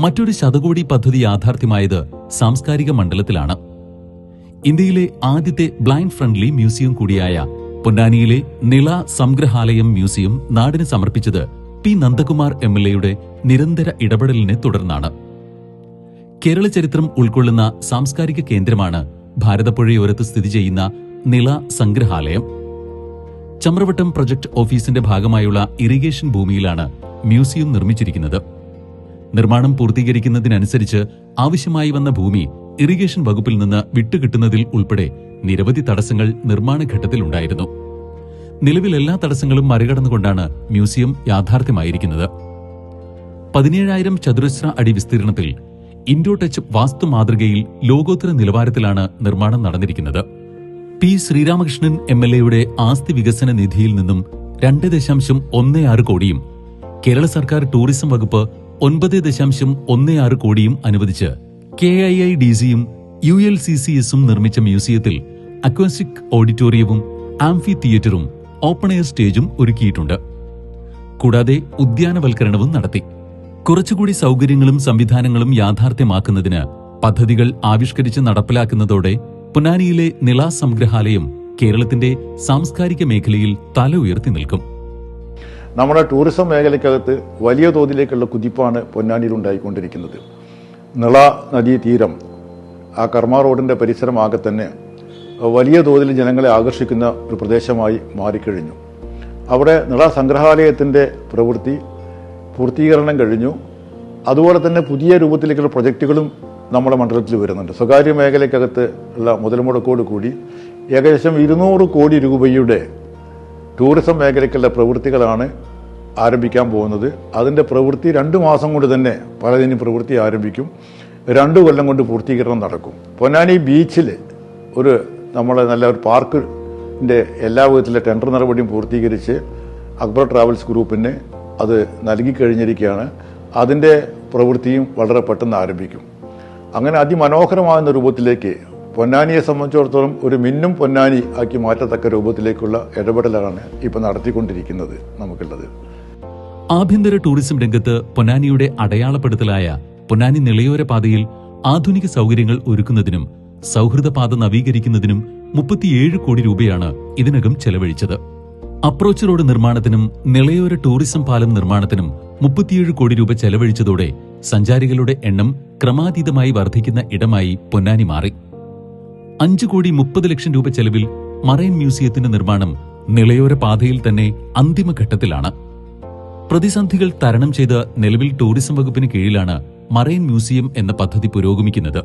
മറ്റൊരു ശതകോടി പദ്ധതി യാഥാർത്ഥ്യമായത് സാംസ്കാരിക മണ്ഡലത്തിലാണ്. ഇന്ത്യയിലെ ആദ്യത്തെ ബ്ലൈൻഡ് ഫ്രണ്ട്ലി മ്യൂസിയം കൂടിയായ പൊന്നാനിയിലെ നിള സംഗ്രഹാലയം മ്യൂസിയം നാടിന് സമർപ്പിച്ചത് പി നന്ദകുമാർ MLA നിരന്തര ഇടപെടലിനെ തുടർന്നാണ്. കേരള ചരിത്രം ഉൾക്കൊള്ളുന്ന സാംസ്കാരിക കേന്ദ്രമാണ് ഭാരതപ്പുഴയോരത്ത് സ്ഥിതി ചെയ്യുന്ന നിള സംഗ്രഹാലയം. ചമ്രവട്ടം പ്രൊജക്ട് ഓഫീസിന്റെ ഭാഗമായുള്ള ഇറിഗേഷൻ ഭൂമിയിലാണ് മ്യൂസിയം നിർമ്മിച്ചിരിക്കുന്നത്. നിർമ്മാണം പൂർത്തീകരിക്കുന്നതിനനുസരിച്ച് ആവശ്യമായി വന്ന ഭൂമി ഇറിഗേഷൻ വകുപ്പിൽ നിന്ന് വിട്ടുകിട്ടുന്നതിൽ ഉൾപ്പെടെ നിരവധി തടസ്സങ്ങൾ നിർമ്മാണ ഘട്ടത്തിലുണ്ടായിരുന്നു. നിലവിൽ എല്ലാ തടസ്സങ്ങളും മറികടന്നുകൊണ്ടാണ് മ്യൂസിയം യാഥാർത്ഥ്യമായിരിക്കുന്നത്. 17,000 ചതുരശ്ര അടി വിസ്തീർണത്തിൽ ഇൻഡോ ടച്ച് വാസ്തു മാതൃകയിൽ ലോകോത്തര നിലവാരത്തിലാണ് നിർമ്മാണം നടന്നിരിക്കുന്നത്. പി ശ്രീരാമകൃഷ്ണൻ MLA ആസ്തി വികസന നിധിയിൽ നിന്നും 2.16 കോടിയും കേരള സർക്കാർ ടൂറിസം വകുപ്പ് 9.16 കോടിയും അനുവദിച്ച് KIIDCയും ULCCSും നിർമ്മിച്ച മ്യൂസിയത്തിൽ അക്വാസ്റ്റിക് ഓഡിറ്റോറിയവും ആംഫി തിയേറ്ററും ഓപ്പൺ എയർ സ്റ്റേജും ഒരുക്കിയിട്ടുണ്ട്. കൂടാതെ ഉദ്യാനവൽക്കരണവും നടത്തി. കുറച്ചുകൂടി സൗകര്യങ്ങളും സംവിധാനങ്ങളും യാഥാർത്ഥ്യമാക്കുന്നതിന് പദ്ധതികൾ ആവിഷ്കരിച്ച് നടപ്പിലാക്കുന്നതോടെ പൊന്നാനിയിലെ നിള സംഗ്രഹാലയം കേരളത്തിന്റെ സാംസ്കാരിക മേഖലയിൽ തല ഉയർത്തി നിൽക്കും. നമ്മുടെ ടൂറിസം മേഖലയ്ക്കകത്ത് വലിയ തോതിലേക്കുള്ള കുതിപ്പാണ് പൊന്നാനിയിൽ ഉണ്ടായിക്കൊണ്ടിരിക്കുന്നത്. നിള നദീ തീരം, ആ കർമ്മ റോഡിന്റെ പരിസരമാകെ തന്നെ വലിയ തോതിൽ ജനങ്ങളെ ആകർഷിക്കുന്ന ഒരു പ്രദേശമായി മാറിക്കഴിഞ്ഞു. അവിടെ നിള സംഗ്രഹാലയത്തിന്റെ പ്രവൃത്തി പൂർത്തീകരണം കഴിഞ്ഞു. അതുപോലെ തന്നെ പുതിയ രൂപത്തിലേക്കുള്ള പ്രൊജക്റ്റുകളും നമ്മുടെ മണ്ഡലത്തിൽ വരുന്നുണ്ട്. സ്വകാര്യ മേഖലയ്ക്കകത്ത് ഉള്ള മുതൽ മുടക്കോട് കൂടി ഏകദേശം 200 കോടി രൂപയുടെ ടൂറിസം മേഖലയ്ക്കുള്ള പ്രവൃത്തികളാണ് ആരംഭിക്കാൻ പോകുന്നത്. അതിൻ്റെ പ്രവൃത്തി 2 മാസം കൊണ്ട് തന്നെ പലതിനും പ്രവൃത്തി ആരംഭിക്കും. 2 കൊല്ലം കൊണ്ട് പൂർത്തീകരണം നടക്കും. പൊന്നാനി ബീച്ചിൽ നമ്മളെ നല്ല ഒരു പാർക്കിൻ്റെ എല്ലാ വിധത്തിലെ ടെൻഡർ നടപടിയും പൂർത്തീകരിച്ച് അക്ബർ ട്രാവൽസ് ഗ്രൂപ്പിന് അത് നൽകിക്കഴിഞ്ഞിരിക്കുകയാണ്. അതിൻ്റെ പ്രവൃത്തിയും വളരെ പെട്ടെന്ന് ആരംഭിക്കും. അങ്ങനെ അതിമനോഹരമാകുന്ന രൂപത്തിലേക്ക് പൊന്നാനിയെ സംബന്ധിച്ചിടത്തോളം ഒരു മിന്നും പൊന്നാനി ആക്കി മാറ്റത്തക്ക രൂപത്തിലേക്കുള്ള ഇടപെടലാണ് ഇപ്പം നടത്തിക്കൊണ്ടിരിക്കുന്നത് നമുക്കുള്ളത്. ആഭ്യന്തര ടൂറിസം രംഗത്ത് പൊന്നാനിയുടെ അടയാളപ്പെടുത്തലായ പൊന്നാനി നിളയോര പാതയിൽ ആധുനിക സൗകര്യങ്ങൾ ഒരുക്കുന്നതിനും സൗഹൃദപാത നവീകരിക്കുന്നതിനും 37 കോടി രൂപയാണ് ഇതിനകം ചെലവഴിച്ചത്. അപ്രോച്ച് റോഡ് നിർമ്മാണത്തിനും നിളയോര ടൂറിസം പാലം നിർമ്മാണത്തിനും 37 കോടി രൂപ ചെലവഴിച്ചതോടെ സഞ്ചാരികളുടെ എണ്ണം ക്രമാതീതമായി വർദ്ധിക്കുന്ന ഇടമായി പൊന്നാനി മാറി. 5,30,00,000 രൂപ ചെലവിൽ മറൈൻ മ്യൂസിയത്തിന്റെ നിർമ്മാണം നിളയോര പാതയിൽ തന്നെ അന്തിമഘട്ടത്തിലാണ്. പ്രതിസന്ധികൾ തരണം ചെയ്ത് നിലവിൽ ടൂറിസം വകുപ്പിന് കീഴിലാണ് മറൈൻ മ്യൂസിയം എന്ന പദ്ധതി പുരോഗമിക്കുന്നത്.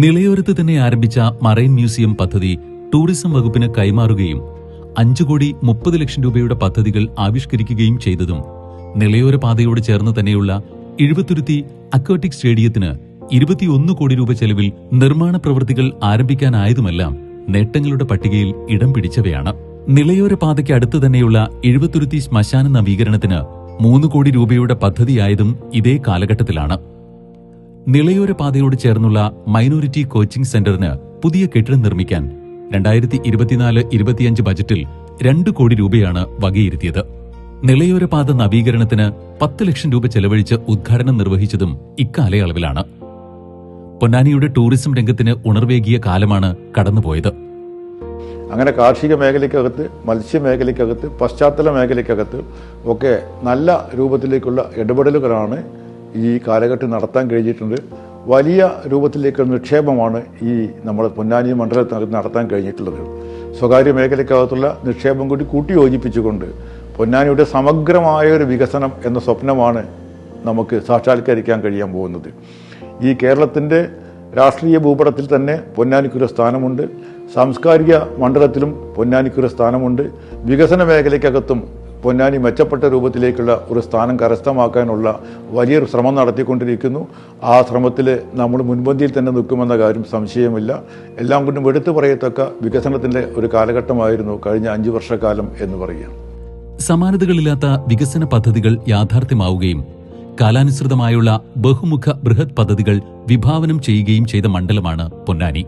നിളയോരത്ത് തന്നെ ആരംഭിച്ച മറൈൻ മ്യൂസിയം പദ്ധതി ടൂറിസം വകുപ്പിന് കൈമാറുകയും 5,30,00,000 രൂപയുടെ പദ്ധതികൾ ആവിഷ്കരിക്കുകയും ചെയ്തതും നിളയോര പാതയോട് ചേർന്ന് തന്നെയുള്ള എഴുപത്തുരുത്തി അക്വാറ്റിക് സ്റ്റേഡിയത്തിന് 21 കോടി രൂപ ചെലവിൽ നിർമ്മാണ പ്രവൃത്തികൾ ആരംഭിക്കാനായതുമെല്ലാം നേട്ടങ്ങളുടെ പട്ടികയിൽ ഇടം പിടിച്ചവയാണ്. നിളയോര പാതയ്ക്ക് അടുത്ത് തന്നെയുള്ള എഴുപത്തുരുത്തി ശ്മശാന നവീകരണത്തിന് 3 കോടി രൂപയുടെ പദ്ധതിയായതും ഇതേ കാലഘട്ടത്തിലാണ്. നിളയോര പാതയോട് ചേർന്നുള്ള മൈനോറിറ്റി കോച്ചിംഗ് സെന്ററിന് പുതിയ കെട്ടിടം നിർമ്മിക്കാൻ 2024-25 ബജറ്റിൽ 2 കോടി രൂപയാണ് വകയിരുത്തിയത്. നിളയോര പാത നവീകരണത്തിന് 10 ലക്ഷം രൂപ ചെലവഴിച്ച് ഉദ്ഘാടനം നിർവഹിച്ചതും ഇക്കാലയളവിലാണ്. പൊന്നാനിയുടെ ടൂറിസം രംഗത്തിന് ഉണർവേകിയ കാലമാണ് കടന്നുപോയത്. അങ്ങനെ കാർഷിക മേഖലയ്ക്കകത്ത്, മത്സ്യമേഖലയ്ക്കകത്ത്, പശ്ചാത്തല മേഖലയ്ക്കകത്ത് ഒക്കെ നല്ല രൂപത്തിലേക്കുള്ള ഇടപെടലുകളാണ് ഈ കാലഘട്ടം നടത്താൻ കഴിഞ്ഞിട്ടുണ്ട്. വലിയ രൂപത്തിലേക്കുള്ള നിക്ഷേപമാണ് ഈ നമ്മുടെ പൊന്നാനി മണ്ഡലത്തിനകത്ത് നടത്താൻ കഴിഞ്ഞിട്ടുള്ളത്. സ്വകാര്യ മേഖലയ്ക്കകത്തുള്ള നിക്ഷേപം കൂടി കൂട്ടിയോജിപ്പിച്ചുകൊണ്ട് പൊന്നാനിയുടെ സമഗ്രമായ ഒരു വികസനം എന്ന സ്വപ്നമാണ് നമുക്ക് സാക്ഷാത്കരിക്കാൻ കഴിയാൻ പോകുന്നത്. ഈ കേരളത്തിൻ്റെ രാഷ്ട്രീയ ഭൂപടത്തിൽ തന്നെ പൊന്നാനിക്കൊരു സ്ഥാനമുണ്ട്. സാംസ്കാരിക മണ്ഡലത്തിലും പൊന്നാനിക്കൊരു സ്ഥാനമുണ്ട്. വികസന മേഖലയ്ക്കകത്തും പൊന്നാനി മെച്ചപ്പെട്ട രൂപത്തിലേക്കുള്ള ഒരു സ്ഥാനം കരസ്ഥമാക്കാനുള്ള വലിയൊരു ശ്രമം നടത്തിക്കൊണ്ടിരിക്കുന്നു. ആ ശ്രമത്തിൽ നമ്മൾ മുൻപന്തിയിൽ തന്നെ നിൽക്കുമെന്ന കാര്യം സംശയമില്ല. എല്ലാം കൊണ്ടും എടുത്തു പറയത്തക്ക വികസനത്തിൻ്റെ ഒരു കാലഘട്ടമായിരുന്നു കഴിഞ്ഞ 5 വർഷക്കാലം എന്ന് പറയാം. സമാനതകളില്ലാത്ത വികസന പദ്ധതികൾ യാഥാർത്ഥ്യമാവുകയും കാലാനുസൃതമായുള്ള ബഹുമുഖ ബൃഹത് പദ്ധതികൾ വിഭാവനം ചെയ്യുകയും ചെയ്ത മണ്ഡലമാണ് പൊന്നാനി.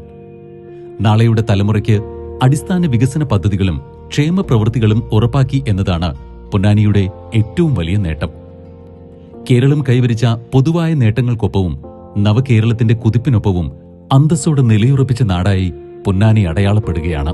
നാളെയുടെ തലമുറയ്ക്ക് അടിസ്ഥാന വികസന പദ്ധതികളും ക്ഷേമ പ്രവൃത്തികളും ഉറപ്പാക്കി എന്നതാണ് പൊന്നാനിയുടെ ഏറ്റവും വലിയ നേട്ടം. കേരളം കൈവരിച്ച പൊതുവായ നേട്ടങ്ങൾക്കൊപ്പവും നവകേരളത്തിന്റെ കുതിപ്പിനൊപ്പവും അന്തസ്സോടെ നിലയുറപ്പിച്ച നാടായി പൊന്നാനി അടയാളപ്പെടുകയാണ്.